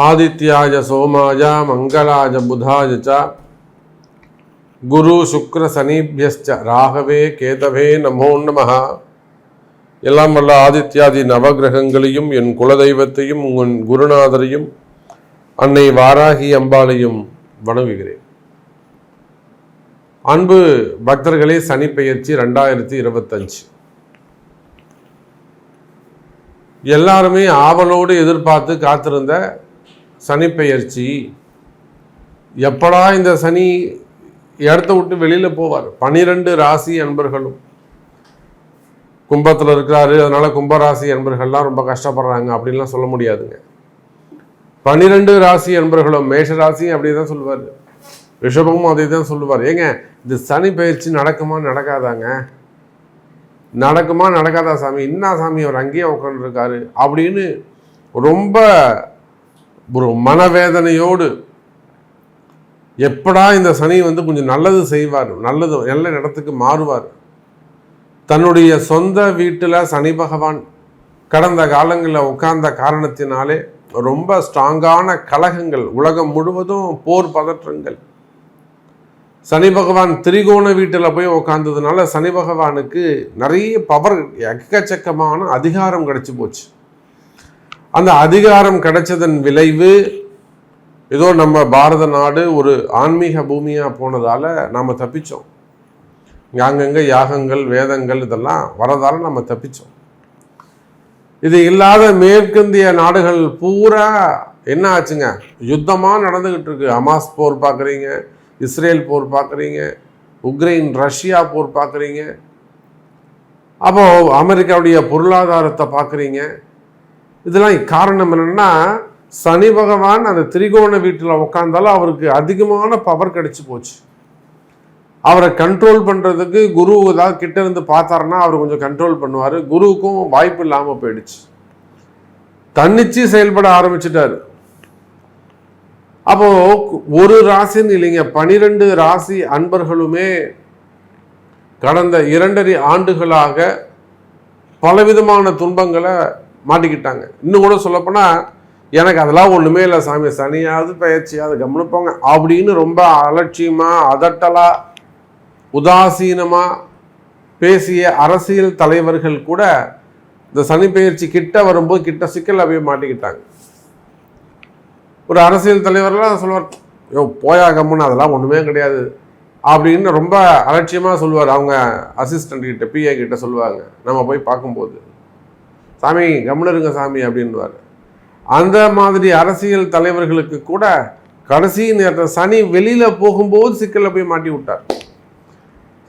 ஆதித்யாய சோமாய மங்களாய புதாய ச குரு சுக்ர சனிபியஸ்ச ராகவே கேதவே நமோ நமஹ. எல்லாம் வல்ல ஆதித்யாதி நவகிரகங்களையும் என் குலதெய்வத்தையும் உன் குருநாதரையும் அன்னை வாராகி அம்பாளையும் வணங்குகிறேன். அன்பு பக்தர்களே, சனிப்பெயர்ச்சி 2025 எல்லாருமே ஆவலோடு எதிர்பார்த்து காத்திருந்த சனிப்பெயர்ச்சி. எப்படா இந்த சனி இடத்த விட்டு வெளியில் போவார்? 12 ராசி அன்பர்களும் கும்பத்தில் இருக்கிறாரு, அதனால கும்பராசி அன்பர்கள்லாம் ரொம்ப கஷ்டப்படுறாங்க அப்படின்லாம் சொல்ல முடியாதுங்க. 12 ராசி அன்பர்களும், மேஷ ராசி அப்படி தான் சொல்லுவார், ரிஷபமும் அதை தான் சொல்லுவார். ஏங்க இந்த சனி பயிற்சி நடக்குமா நடக்காதாங்க? நடக்குமா நடக்காதா சாமி? என்ன சாமி அவர் அங்கேயே உட்காந்துருக்காரு அப்படின்னு ரொம்ப ஒரு மனவேதனையோடு எப்படா இந்த சனி கொஞ்சம் நல்லது செய்வார், நல்லது நல்ல இடத்துக்கு மாறுவார். தன்னுடைய சொந்த வீட்டில் சனி பகவான் கடந்த காலங்களில் உட்கார்ந்த காரணத்தினாலே ரொம்ப ஸ்ட்ராங்கான கலகங்கள், உலகம் முழுவதும் போர் பதற்றங்கள். சனி பகவான் திரிகோண வீட்டில் போய் உட்கார்ந்ததுனால சனி பகவானுக்கு நிறைய பவர், எக்கச்சக்கமான அதிகாரம் கிடைச்சி போச்சு. அந்த அதிகாரம் கிடைச்சதன் விளைவு ஏதோ நம்ம பாரத நாடு ஒரு ஆன்மீக பூமியாக போனதால் நாம் தப்பிச்சோம். அங்கங்கே யாகங்கள் வேதங்கள் இதெல்லாம் வரதால நம்ம தப்பிச்சோம். இது இல்லாத மேற்கிந்திய நாடுகள் பூரா என்ன ஆச்சுங்க? யுத்தமாக நடந்துக்கிட்டு இருக்கு. ஹமாஸ் போர் பார்க்குறீங்க, இஸ்ரேல் போர் பார்க்குறீங்க, உக்ரைன் ரஷ்யா போர் பார்க்குறீங்க, அப்போ அமெரிக்காவுடைய பொருளாதாரத்தை பார்க்குறீங்க. இதெல்லாம் காரணம் என்னென்னா, சனி பகவான் அந்த திரிகோண வீட்டில் உட்காந்தாலும் அவருக்கு அதிகமான பவர் கிடைச்சி போச்சு. அவரை கண்ட்ரோல் பண்ணுறதுக்கு குரு ஏதாவது கிட்ட இருந்து பார்த்தாருன்னா அவர் கொஞ்சம் கண்ட்ரோல் பண்ணுவார். குருவுக்கும் வாய்ப்பு இல்லாமல் போயிடுச்சு, தன்னிச்சு செயல்பட ஆரம்பிச்சிட்டாரு. அப்போ ஒரு ராசின்னு இல்லைங்க, 12 ராசி அன்பர்களுமே கடந்த 2.5 ஆண்டுகளாக பலவிதமான துன்பங்களை மாட்டிக்கிட்டாங்க. இன்னும் கூட சொல்லப்போனால் எனக்கு அதெல்லாம் ஒன்றுமே இல்லை சாமி, சனியாவது பயிற்சியாவது கவனிப்போங்க அப்படின்னு ரொம்ப அலட்சியமாக அதட்டலாக உதாசீனமாக பேசிய அரசியல் தலைவர்கள் கூட இந்த சனி பயிற்சி கிட்ட வரும்போது கிட்ட சிக்கல் போய் மாட்டிக்கிட்டாங்க. ஒரு அரசியல் தலைவர்லாம் சொல்லுவார், யோ போயா கம்முன்னு, அதெல்லாம் ஒன்றுமே கிடையாது அப்படின்னு ரொம்ப அலட்சியமாக சொல்லுவார். அவங்க அசிஸ்டண்ட் கிட்ட, பிஏ கிட்ட சொல்லுவாங்க. நம்ம போய் பார்க்கும்போது, சாமி கம்முன்னு இருங்க சாமி அப்படின்வார். அந்த மாதிரி அரசியல் தலைவர்களுக்கு கூட கடைசி நேரத்தில் சனி வெளியில் போகும்போது சிக்கலில் போய் மாட்டி விட்டார்.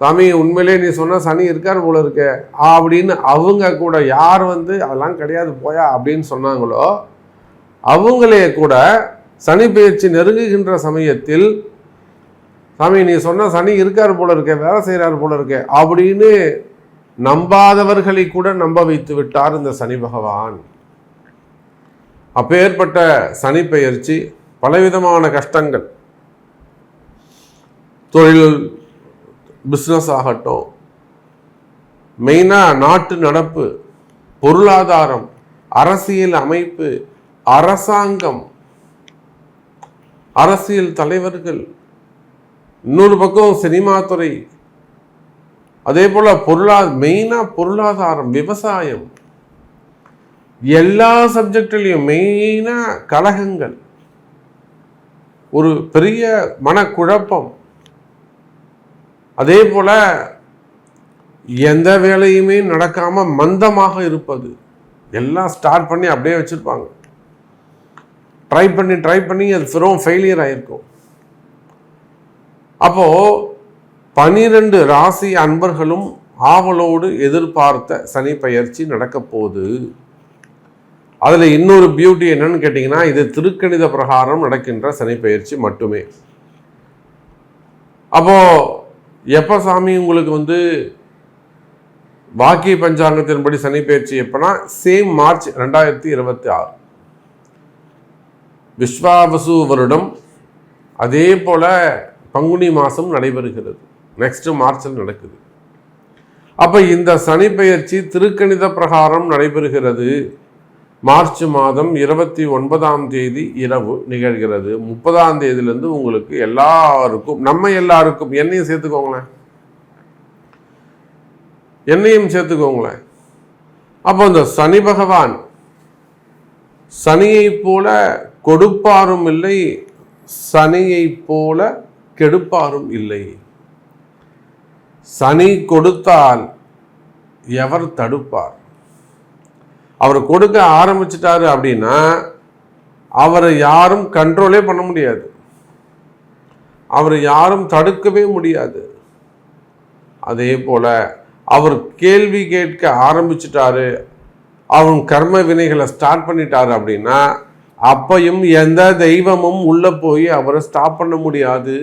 சாமி உண்மையிலே நீ சொன்ன சனி இருக்கார் போல இருக்க அப்படின்னு அவங்க கூட யார் அதெல்லாம் கிடையாது போயா அப்படின்னு சொன்னாங்களோ அவங்களே கூட சனி பயிற்சி நெருங்குகின்ற சமயத்தில், சாமி நீ சொன்ன சனி இருக்கார் போல இருக்க, வேலை செய்கிறார் போல இருக்க அப்படின்னு நம்பாதவர்களை கூட நம்ப வைத்து விட்டார் இந்த சனி பகவான். அப்பேற்பட்ட சனி பயிற்சி பலவிதமான கஷ்டங்கள், தொழில் பிஸ்னஸ் ஆகட்டும், மெயினாக நாட்டு நடப்பு, பொருளாதாரம், அரசியல் அமைப்பு, அரசாங்கம், அரசியல் தலைவர்கள், இன்னொரு பக்கம் சினிமா துறை, அதே போல் மெயினாக பொருளாதாரம், விவசாயம், எல்லா சப்ஜெக்டிலையும் மெயினாக கலகங்கள், ஒரு பெரிய மனக்குழப்பம். அதே போல் எந்த வேலையுமே நடக்காமல் மந்தமாக இருப்பது. எல்லாம் ஸ்டார்ட் பண்ணி அப்படியே வச்சுருப்பாங்க, ட்ரை பண்ணி அது ஃபெயிலியர் ஆகிருக்கும். அப்போது 12 ராசி அன்பர்களும் ஆவலோடு எதிர்பார்த்த சனி பயிற்சி நடக்க போகுது. அதில் இன்னொரு பியூட்டி என்னன்னு கேட்டிங்கன்னா, இது திருக்கணித பிரகாரம் நடக்கின்ற சனி பயிற்சி மட்டுமே. அப்போது எப்போ சாமி உங்களுக்கு வாக்கிய பஞ்சாங்கத்தின்படி சனி பயிற்சி எப்போனா, சேம் மார்ச் 2026 விஸ்வாவசு வருடம். அதே போல் பங்குனி மாதம் நடைபெறுகிறது, நெக்ஸ்ட் மார்ச்சில் நடக்குது. அப்போ இந்த சனி பயிற்சி திருக்கணித பிரகாரம் நடைபெறுகிறது. மார்ச் மாதம் 29ஆம் தேதி இரவு நிகழ்கிறது. 30ஆம் தேதியிலிருந்து உங்களுக்கு எல்லாருக்கும், நம்ம எல்லாருக்கும், என்னையும் சேர்த்துக்கோங்களேன், என்னையும் சேர்த்துக்கோங்களேன். அப்போ இந்த சனி பகவான் சனியை போல கொடுப்பாரும் இல்லை, சனியை போல கெடுப்பாரும் இல்லை. சனி கொடுத்தால் எவர் தடுப்பார்? அவர் கொடுக்க ஆரம்பிச்சிட்டாரு அப்படின்னா அவரை யாரும் கண்ட்ரோலே பண்ண முடியாது, அவரை யாரும் தடுக்கவே முடியாது. அதே போல அவர் கேள்வி கேட்க ஆரம்பிச்சிட்டாரு, அவன் கர்ம வினைகளை ஸ்டார்ட் பண்ணிட்டாரு அப்படின்னா அப்பையும் எந்த தெய்வமும் உள்ள போய் அவரை ஸ்டாப் பண்ண முடியாது.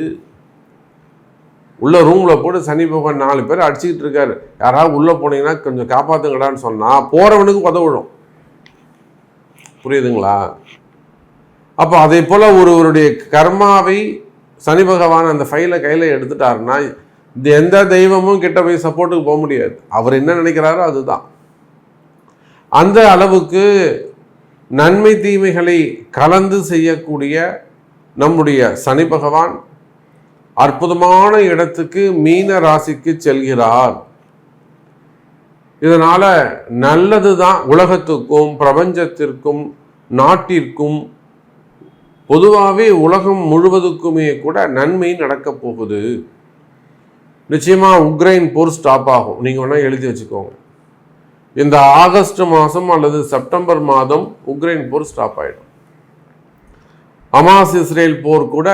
உள்ள ரூம்ல போட்டு சனி பகவான் 4 பேர் அடிச்சுக்கிட்டு இருக்காரு, யாராவது உள்ள போனீங்கன்னா கொஞ்சம் காப்பாத்துங்கடான்னு சொன்னா போறவனுக்கு உதவிடும். புரியுதுங்களா? அப்போ அதே போல ஒருவருடைய கர்மாவை சனி பகவான் அந்த ஃபைலை கையில எடுத்துட்டாருன்னா எந்த தெய்வமும் கிட்ட போய் சப்போர்ட்டுக்கு போக முடியாது. அவர் என்ன நினைக்கிறாரோ அதுதான். அந்த அளவுக்கு நன்மை தீமைகளை கலந்து செய்யக்கூடிய நம்முடைய சனி பகவான் அற்புதமான இடத்துக்கு மீன ராசிக்கு செல்கிறார். இதனால நல்லதுதான் உலகத்துக்கும் பிரபஞ்சத்திற்கும் நாட்டிற்கும் பொதுவாகவே உலகம் முழுவதுக்குமே கூட நன்மை நடக்க போகுது. நிச்சயமா உக்ரைன் போர் ஸ்டாப் ஆகும். நீங்க வேணா எழுதி வச்சுக்கோங்க, இந்த ஆகஸ்ட் மாதம் அல்லது செப்டம்பர் மாதம் உக்ரைன் போர் ஸ்டாப் ஆயிடும். ஹமாஸ் இஸ்ரேல் போர் கூட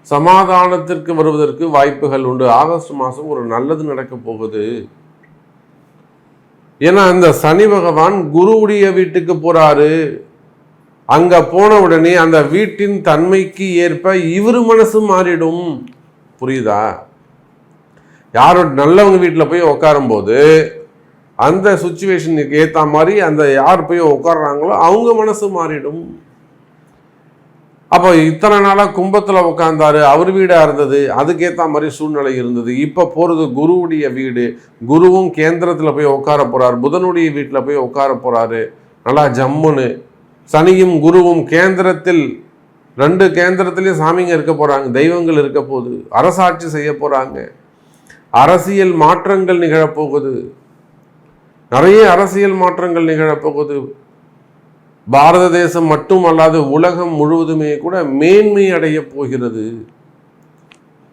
சமாதானத்திற்கு வருவதற்கு வாய்ப்புகள் உண்டு. ஆகஸ்ட் மாதம் ஒரு நல்லது நடக்க போகுது. ஏன்னா அந்த சனி பகவான் குருவுடைய வீட்டுக்கு போறாரு. அங்க போன உடனே அந்த வீட்டின் தன்மைக்கு ஏற்ப இவரு மனசு மாறிடும். புரியுதா? யாரோட நல்லவங்க வீட்டில் போய் உட்காரும் போது அந்த சுச்சுவேஷனுக்கு ஏற்ற மாதிரி அந்த யார் போய் உட்கார்றாங்களோ அவங்க மனசு மாறிடும். அப்போ இத்தனை நாளாக கும்பத்தில் உட்கார்ந்தாரு, அவர் வீடாக இருந்தது, அதுக்கேற்ற மாதிரி சூழ்நிலை இருந்தது. இப்போ போகிறது குருவுடைய வீடு, குருவும் கேந்திரத்தில் போய் உட்கார போகிறார், புதனுடைய வீட்டில் போய் உட்கார போகிறாரு. நல்லா ஜம்முன்னு சனியும் குருவும் கேந்திரத்தில், 2 கேந்திரத்திலையும் சாமிங்க இருக்க போகிறாங்க, தெய்வங்கள் இருக்க போகுது, அரசாட்சி செய்ய போகிறாங்க, அரசியல் மாற்றங்கள் நிகழப்போகுது, நிறைய அரசியல் மாற்றங்கள் நிகழப்போகுது. பாரத தேசம் மட்டுமல்லாது உலகம் முழுவதுமே கூட மேன்மை அடைய போகிறது.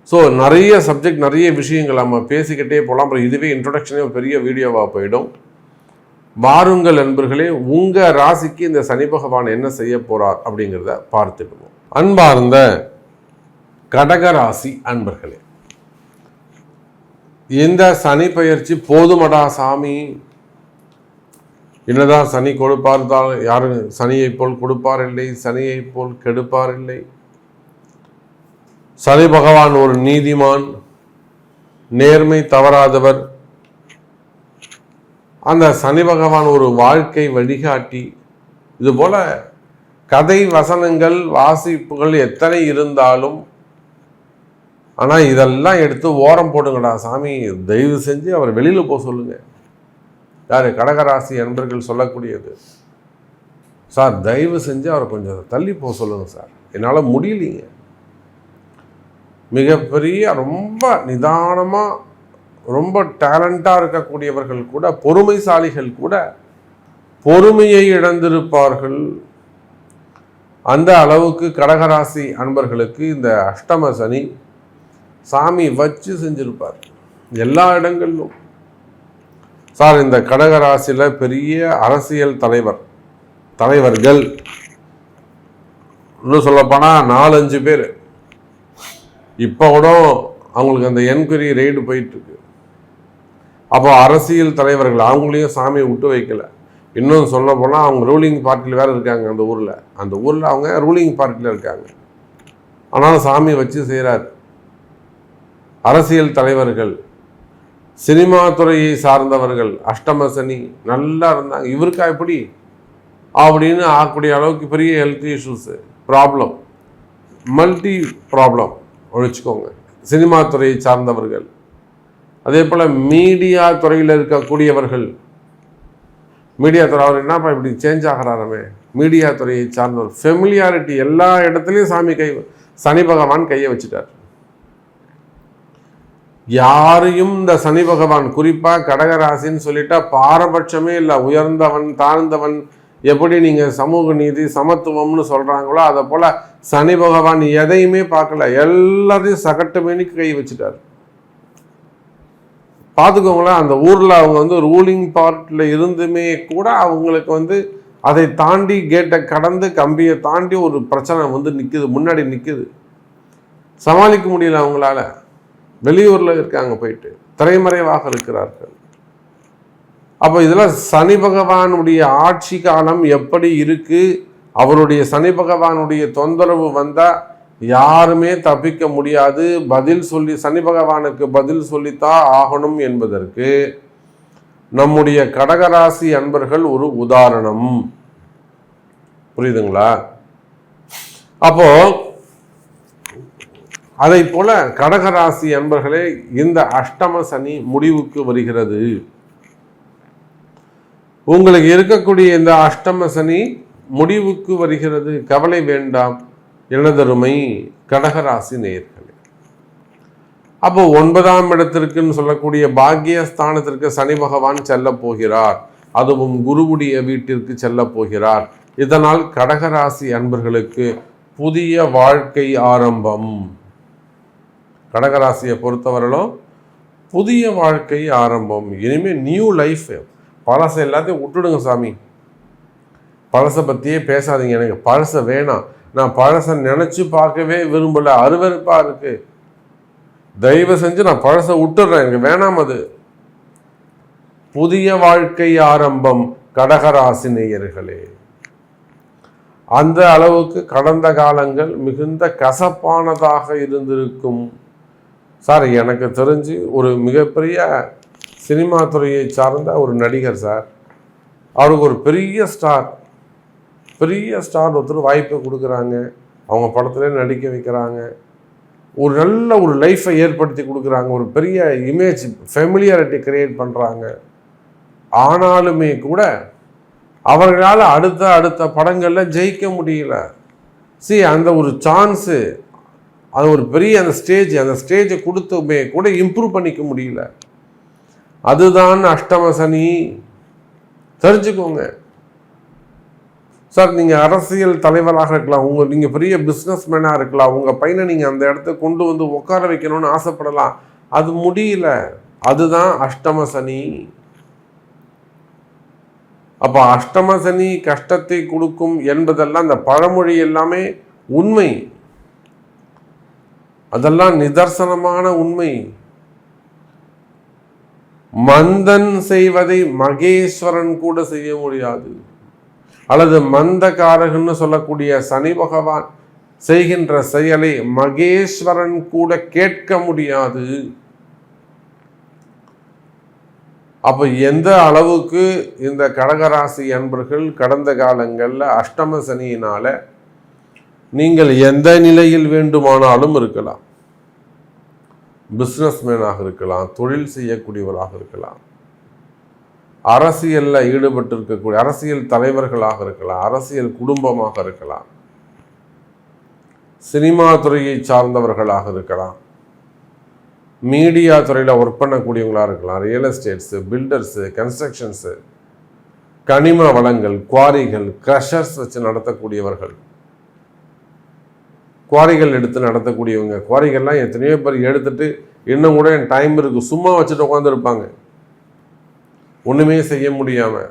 ஸோ நிறைய சப்ஜெக்ட், நிறைய விஷயங்கள் நம்ம பேசிக்கிட்டே போகலாம். அப்புறம் இதுவே இன்ட்ரொடக்ஷனே ஒரு பெரிய வீடியோவாக போயிடும். வாருங்கள் நண்பர்களே, உங்கள் ராசிக்கு இந்த சனி பகவான் என்ன செய்ய போகிறார் அப்படிங்கிறத பார்த்துடுவோம். அன்பார்ந்த கடகராசி அன்பர்களே, இந்த சனி பயிற்சி போதுமடா சாமி, என்னதான் சனி கொடுப்பார் தான், யாரும் சனியை போல் கொடுப்பார் இல்லை, சனியை போல் கெடுப்பார் இல்லை. சனி பகவான் ஒரு நீதிமான், நேர்மை தவறாதவர். அந்த சனி பகவான் ஒரு வாழ்க்கை வழிகாட்டி. இதுபோல கதை வசனங்கள் வாசிப்புகள் எத்தனை இருந்தாலும், ஆனால் இதெல்லாம் எடுத்து ஓரம் போடுங்கடா சாமி, தயவு செஞ்சு அவர் வெளியில் போக சொல்லுங்க. யார்? கடகராசி அன்பர்கள் சொல்லக்கூடியது. சார் தயவு செஞ்சு அவரை கொஞ்சம் தள்ளி போக சொல்லுங்க சார், என்னால் முடியலைங்க. மிகப்பெரிய ரொம்ப நிதானமாக ரொம்ப டேலண்டாக இருக்கக்கூடியவர்கள் கூட, பொறுமைசாலிகள் கூட பொறுமையை இழந்திருப்பார்கள். அந்த அளவுக்கு கடகராசி அன்பர்களுக்கு இந்த அஷ்டம சனி சாமி வச்சு செஞ்சிருப்பார் எல்லா இடங்களிலும். சார் இந்த கடகராசியில் பெரிய அரசியல் தலைவர்கள் இன்னும் சொல்லப்போனால் 4-5 பேர் இப்போ கூட அவங்களுக்கு அந்த என்கொயரி ரெய்டு போயிட்டுருக்கு. அப்போ அரசியல் தலைவர்கள் அவங்களையும் சாமியை விட்டு வைக்கல. இன்னும் சொல்ல போனால் அவங்க ரூலிங் பார்ட்டியில் வேறு இருக்காங்க. அந்த ஊரில் அவங்க ரூலிங் பார்ட்டியில் இருக்காங்க, ஆனாலும் சாமி வச்சு செய்கிறார். அரசியல் தலைவர்கள், சினிமா துறையை சார்ந்தவர்கள், அஷ்டம சனி நல்லா இருந்தாங்க, இவருக்கா எப்படி அப்படின்னு ஆகக்கூடிய அளவுக்கு பெரிய health issues, problem, multi problem வச்சுக்கோங்க. சினிமா துறையை சார்ந்தவர்கள், அதே போல் மீடியா துறையில் இருக்கக்கூடியவர்கள், மீடியா துறை அவர் என்னப்பா இப்படி சேஞ்ச் ஆகிறாரமே, மீடியா துறையை சார்ந்தவர், ஃபெமிலியாரிட்டி எல்லா இடத்துலையும் சனி பகவான் கையை வச்சுட்டார். யாரையும் இந்த சனி பகவான் குறிப்பாக கடகராசின்னு சொல்லிட்டா பாரபட்சமே இல்லை, உயர்ந்தவன் தாழ்ந்தவன் எப்படி நீங்கள் சமூக நீதி சமத்துவம்னு சொல்கிறாங்களோ அதை போல் சனி பகவான் எதையுமே பார்க்கல, எல்லாத்தையும் சகட்டு மேனிக்கு கை வச்சுட்டார். பார்த்துக்கோங்களேன், அந்த ஊரில் அவங்க ரூலிங் பார்ட்டில் இருந்துமே கூட அவங்களுக்கு அதை தாண்டி கேட்டை கடந்து கம்பியை தாண்டி ஒரு பிரச்சனை நிற்குது, முன்னாடி நிற்குது, சமாளிக்க முடியல அவங்களால. வெளியூரில் இருக்காங்க, போயிட்டு திரைமறைவாக இருக்கிறார்கள். அப்போ இதில் சனி பகவானுடைய ஆட்சி காலம் எப்படி இருக்கு, அவருடைய சனி பகவானுடைய தொந்தரவு வந்தால் யாருமே தப்பிக்க முடியாது. சனி பகவானுக்கு பதில் சொல்லித்தான் ஆகணும் என்பதற்கு நம்முடைய கடகராசி அன்பர்கள் ஒரு உதாரணம். புரியுதுங்களா? அப்போ அதை போல கடகராசி அன்பர்களே, இந்த அஷ்டம சனி முடிவுக்கு வருகிறது. உங்களுக்கு இருக்கக்கூடிய இந்த அஷ்டம சனி முடிவுக்கு வருகிறது, கவலை வேண்டாம் எனதருமை கடகராசி நேயர்களே. அப்போ 9ஆம் இடத்திற்குன்னு சொல்லக்கூடிய பாக்கியஸ்தானத்திற்கு சனி பகவான் செல்ல போகிறார், அதுவும் குருவுடைய வீட்டிற்கு செல்ல போகிறார். இதனால் கடகராசி அன்பர்களுக்கு புதிய வாழ்க்கை ஆரம்பம். கடகராசியை பொறுத்தவரையிலும் புதிய வாழ்க்கை ஆரம்பம். இனிமேல் நியூ லைஃப். பழசை எல்லாத்தையும் விட்டுடுங்க சாமி, பழசை பற்றியே பேசாதீங்க, எனக்கு பழசை வேணாம், நான் பழசை நினச்சி பார்க்கவே விரும்பலை, அருவருப்பாக இருக்கு, தயவு செஞ்சு நான் பழசை விட்டுடுறேன், எனக்கு வேணாம். அது புதிய வாழ்க்கை ஆரம்பம் கடகராசி நேயர்களே. அந்த அளவுக்கு கடந்த காலங்கள் மிகுந்த கசப்பானதாக இருந்திருக்கும். சார், எனக்கு தெரிஞ்சு ஒரு மிகப்பெரிய சினிமா துறையை சார்ந்த ஒரு நடிகர் சார், அவருக்கு ஒரு பெரிய ஸ்டார் ஒருத்தர் வாய்ப்பை கொடுக்குறாங்க, அவங்க படத்துல நடிக்க வைக்கிறாங்க, ஒரு லைஃப்பை ஏற்படுத்தி கொடுக்குறாங்க, ஒரு பெரிய இமேஜ் ஃபெமிலியாரிட்டி கிரியேட் பண்ணுறாங்க. ஆனாலுமே கூட அவர்களால் அடுத்த படங்களில் ஜெயிக்க முடியல. அந்த ஒரு சான்ஸு, அது ஒரு பெரிய அந்த ஸ்டேஜை கொடுத்துமே கூட இம்ப்ரூவ் பண்ணிக்க முடியல. அதுதான் அஷ்டம சனி, தெரிஞ்சுக்கோங்க. சார், நீங்கள் அரசியல் தலைவராக இருக்கலாம், நீங்கள் பெரிய பிஸ்னஸ் மேனாக இருக்கலாம், உங்கள் பையனை நீங்கள் அந்த இடத்த கொண்டு உட்கார வைக்கணும்னு ஆசைப்படலாம், அது முடியல. அதுதான் அஷ்டம சனி. அப்போ அஷ்டம சனி கஷ்டத்தை கொடுக்கும் என்பதெல்லாம் இந்த பழமொழி எல்லாமே உண்மை, அதெல்லாம் நிதர்சனமான உண்மை. மந்தன் செய்வதை மகேஸ்வரன் கூட செய்ய முடியாது, அல்லது மந்தகாரகன்னு சொல்லக்கூடிய சனி பகவான் செய்கின்ற செயலை மகேஸ்வரன் கூட கேட்க முடியாது. அப்போ எந்த அளவுக்கு இந்த கடகராசி அன்பர்கள் கடந்த காலங்களில் அஷ்டம சனியினால நீங்கள் எந்த நிலையில் வேண்டுமானாலும் இருக்கலாம், பிஸ்னஸ்மேனாக இருக்கலாம், தொழில் செய்யக்கூடியவராக இருக்கலாம், அரசியலில் ஈடுபட்டு இருக்கக்கூடிய அரசியல் தலைவர்களாக இருக்கலாம், அரசியல் குடும்பமாக இருக்கலாம், சினிமா துறையை சார்ந்தவர்களாக இருக்கலாம், மீடியா துறையில் ஒர்க் பண்ணக்கூடியவங்களாக இருக்கலாம், ரியல் எஸ்டேட்ஸு, பில்டர்ஸு, கன்ஸ்ட்ரக்ஷன்ஸு, கனிம வளங்கள், குவாரிகள், க்ரஷர்ஸ் வச்சு நடத்தக்கூடியவர்கள், குவாரிகள் எடுத்து நடத்தக்கூடியவங்க. குவாரிகள்லாம் எத்தனையோ பேர் எடுத்துட்டு இன்னும் கூட என் டைம் இருக்குது சும்மா வச்சுட்டு உட்காந்துருப்பாங்க, ஒன்றுமே செய்ய முடியாமல்.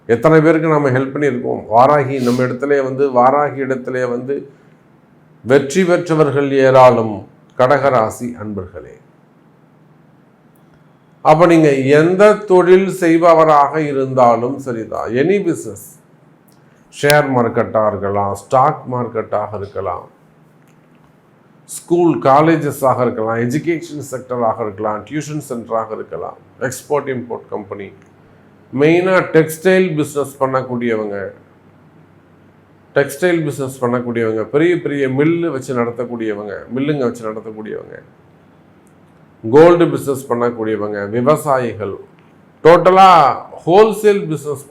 எத்தனை பேருக்கு நம்ம ஹெல்ப் பண்ணியிருக்கோம். வாராகி நம்ம இடத்துல வாராகி இடத்துல வெற்றி பெற்றவர்கள் ஏராளம் கடகராசி அன்பர்களே. அப்போ நீங்கள் எந்த தொழில் செய்பவராக இருந்தாலும் சரிதான், எனி பிஸ்னஸ், ஷேர் மார்க்கெட்டாக இருக்கலாம், ஸ்டாக் மார்க்கெட்டாக இருக்கலாம், ஸ்கூல் காலேஜஸாக இருக்கலாம், எஜுகேஷன் செக்டராக இருக்கலாம், டியூஷன் சென்டராக இருக்கலாம், எக்ஸ்போர்ட் இம்போர்ட் கம்பெனி, மெயினாக டெக்ஸ்டைல் பிஸ்னஸ் பண்ணக்கூடியவங்க, பெரிய பெரிய மில்லுங்க வச்சு நடத்தக்கூடியவங்க, கோல்டு பிஸ்னஸ் பண்ணக்கூடியவங்க, விவசாயிகள், டோட்டலாக ஹோல்சேல் பிஸ்னஸ்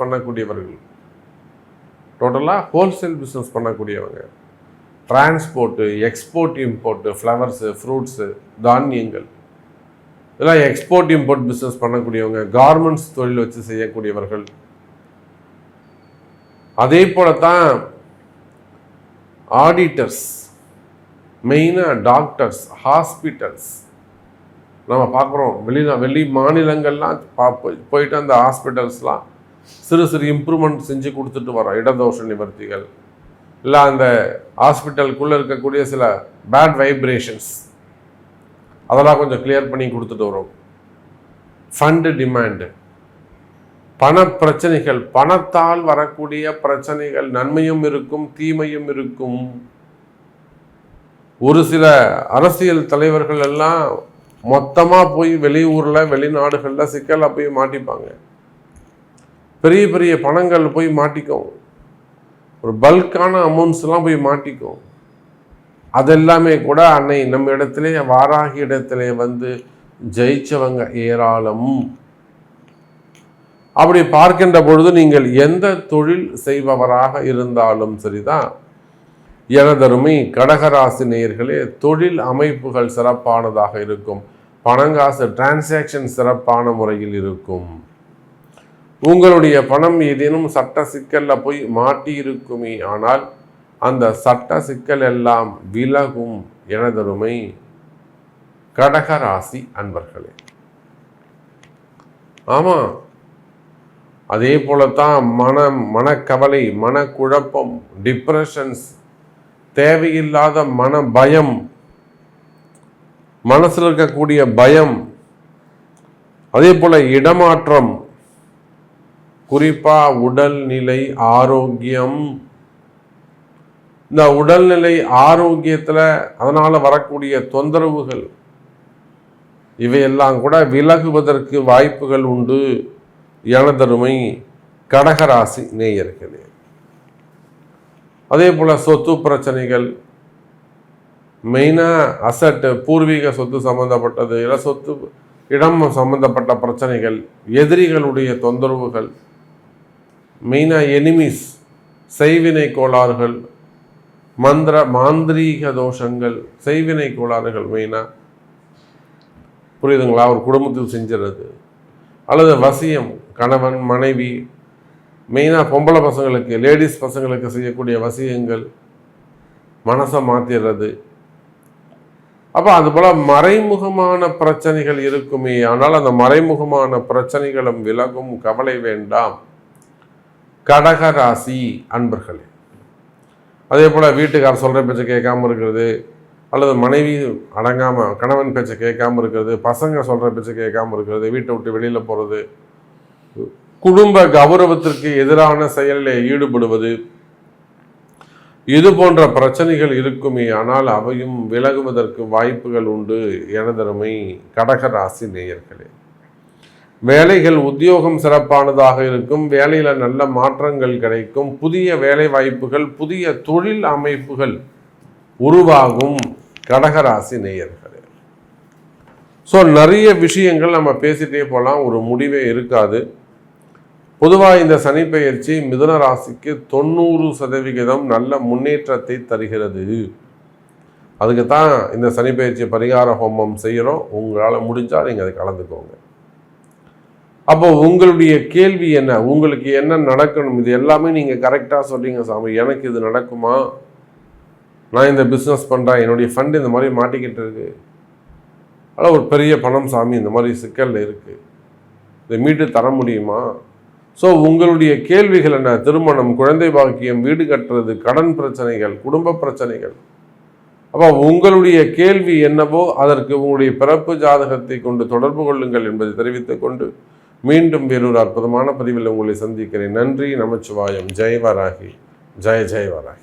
பண்ணக்கூடியவங்க, transport, export import, flowers, fruits, தானியங்கள், இதெல்லாம் எக்ஸ்போர்ட் இம்போர்ட் பிஸ்னஸ் பண்ணக்கூடியவங்க, கார்மெண்ட்ஸ் தொழில் வச்சு செய்யக்கூடியவர்கள். அதே போலத்தான் ஆடிட்டர்ஸ், மெயினாக டாக்டர்ஸ், ஹாஸ்பிட்டல்ஸ் நம்ம பார்க்குறோம். வெளி மாநிலங்கள்லாம் போயிட்டு அந்த ஹாஸ்பிட்டல்ஸ்லாம் சிறு சிறு இம்ப்ரூவ்மெண்ட் செஞ்சு கொடுத்துட்டு வரோம். இடதோஷ நிவர்த்திகள், இல்லை அந்த ஹாஸ்பிட்டலுக்குள்ளே இருக்கக்கூடிய சில பேட் வைப்ரேஷன்ஸ் அதெல்லாம் கொஞ்சம் கிளியர் பண்ணி கொடுத்துட்டு வரோம். ஃபண்டு டிமாண்டு, பண பிரச்சனைகள், பணத்தால் வரக்கூடிய பிரச்சனைகள், நன்மையும் இருக்கும் தீமையும் இருக்கும். ஒரு சில அரசியல் தலைவர்கள் எல்லாம் மொத்தமாக போய் வெளியூரில் வெளிநாடுகளில் சிக்கலாக போய் மாட்டிப்பாங்க. பெரிய பெரிய பணங்கள் போய் மாட்டிக்கும், ஒரு பல்கான அமௌண்ட்ஸ்லாம் போய் மாட்டிக்கும். அதெல்லாமே கூட அன்னை நம்ம இடத்திலே வாராகி இடத்திலே வந்து ஜெயிச்சவங்க ஏராளம். அப்படி பார்க்கின்ற பொழுது நீங்கள் எந்த தொழில் செய்பவராக இருந்தாலும் சரிதான், எனதருமை கடகராசி நேயர்களே, தொழில் அமைப்புகள் சிறப்பானதாக இருக்கும். பணங்காசு டிரான்சாக்ஷன் சிறப்பான முறையில் இருக்கும். உங்களுடைய பணம் ஏதேனும் சட்ட சிக்கல்ல போய் மாட்டி இருக்குமே, ஆனால் அந்த சட்ட சிக்கல் எல்லாம் விலகும் எனதருமை கடகராசி அன்பர்களே. ஆமா, அதே போலத்தான் மனக்கவலை, மனக்குழப்பம், டிப்ரெஷன்ஸ், தேவையில்லாத மன பயம், மனசில் இருக்கக்கூடிய பயம், அதே போல இடமாற்றம், குறிப்பா உடல்நிலை ஆரோக்கியம். இந்த உடல்நிலை ஆரோக்கியத்தில் அதனால வரக்கூடிய தொந்தரவுகள் இவையெல்லாம் கூட விலகுவதற்கு வாய்ப்புகள் உண்டு எனதருமை கடகராசி நேயர்களே. அதே போல சொத்து பிரச்சனைகள், மெயினாக அசட்டு, பூர்வீக சொத்து சம்பந்தப்பட்டது, இல்லை சொத்து இடம் சம்பந்தப்பட்ட பிரச்சனைகள், எதிரிகளுடைய தொந்தரவுகள், மெயினாக எனிமீஸ், செய்வினை கோளாறுகள், மாந்திரீக தோஷங்கள், செய்வினை கோளாறுகள் மெயினாக புரியுதுங்களா, ஒரு குடும்பத்தில் செஞ்சிடறது, அல்லது வசியம், கணவன் மனைவி, மெயினாக பொம்பளை பசங்களுக்கு, லேடிஸ் பசங்களுக்கு செய்யக்கூடிய வசியங்கள், மனசை மாற்றிடுறது. அப்போ அதுபோல் மறைமுகமான பிரச்சனைகள் இருக்குமே, ஆனால் அந்த மறைமுகமான பிரச்சனைகளும் விலகும், கவலை வேண்டாம் கடகராசி அன்பர்களே. அதே போல் வீட்டுக்காரர் சொல்கிற பேச்சை கேட்காம இருக்கிறது, அல்லது மனைவி அடங்காமல் கணவன் பேச்சை கேட்காம இருக்கிறது, பசங்க சொல்கிற பேச்சை கேட்காம இருக்கிறது, வீட்டை விட்டு வெளியில் போகிறது, குடும்ப கௌரவத்திற்கு எதிரான செயலில் ஈடுபடுவது, இது போன்ற பிரச்சனைகள் இருக்குமே, ஆனால் அவையும் விலகுவதற்கு வாய்ப்புகள் உண்டு எனதருமை கடகராசி நேயர்களே. வேலைகள், உத்தியோகம் சிறப்பானதாக இருக்கும். வேலையில் நல்ல மாற்றங்கள் கிடைக்கும். புதிய வேலை வாய்ப்புகள், புதிய தொழில் அமைப்புகள் உருவாகும் கடகராசி நேயர்களே. ஸோ நிறைய விஷயங்கள் நம்ம பேசிட்டே போகலாம், ஒரு முடிவே இருக்காது. பொதுவாக இந்த சனிப்பெயர்ச்சி மிதுன ராசிக்கு 90% நல்ல முன்னேற்றத்தை தருகிறது. அதுக்கு தான் இந்த சனிப்பெயர்ச்சி பரிகார ஹோமம் செய்கிறோம். உங்களால் முடிஞ்சால் நீங்கள் அதை கலந்துக்கோங்க. அப்போ உங்களுடைய கேள்வி என்ன, உங்களுக்கு என்ன நடக்கணும், இது எல்லாமே நீங்கள் கரெக்டாக சொல்றீங்க. சாமி, எனக்கு இது நடக்குமா, நான் இந்த பிஸ்னஸ் பண்ணுறேன், என்னுடைய ஃபண்டு இந்த மாதிரி மாட்டிக்கிட்டு இருக்கு, ஆனால் ஒரு பெரிய பணம் சாமி இந்த மாதிரி சிக்கலில் இருக்குது, இதை மீட்டு தர முடியுமா? ஸோ உங்களுடைய கேள்விகள் என்ன, திருமணம், குழந்தை பாக்கியம், வீடு கட்டுறது, கடன் பிரச்சனைகள், குடும்ப பிரச்சனைகள். அப்போ உங்களுடைய கேள்வி என்னவோ அதற்கு உங்களுடைய பிறப்பு ஜாதகத்தை கொண்டு தொடர்பு கொள்ளுங்கள் என்பதை தெரிவித்துக் கொண்டு மீண்டும் வேறொரு அற்புதமான பதிவில் உங்களை சந்திக்கிறேன். நன்றி, நமச்சிவாயம். ஜெய் வராகி, ஜெய ஜெய் வராகி.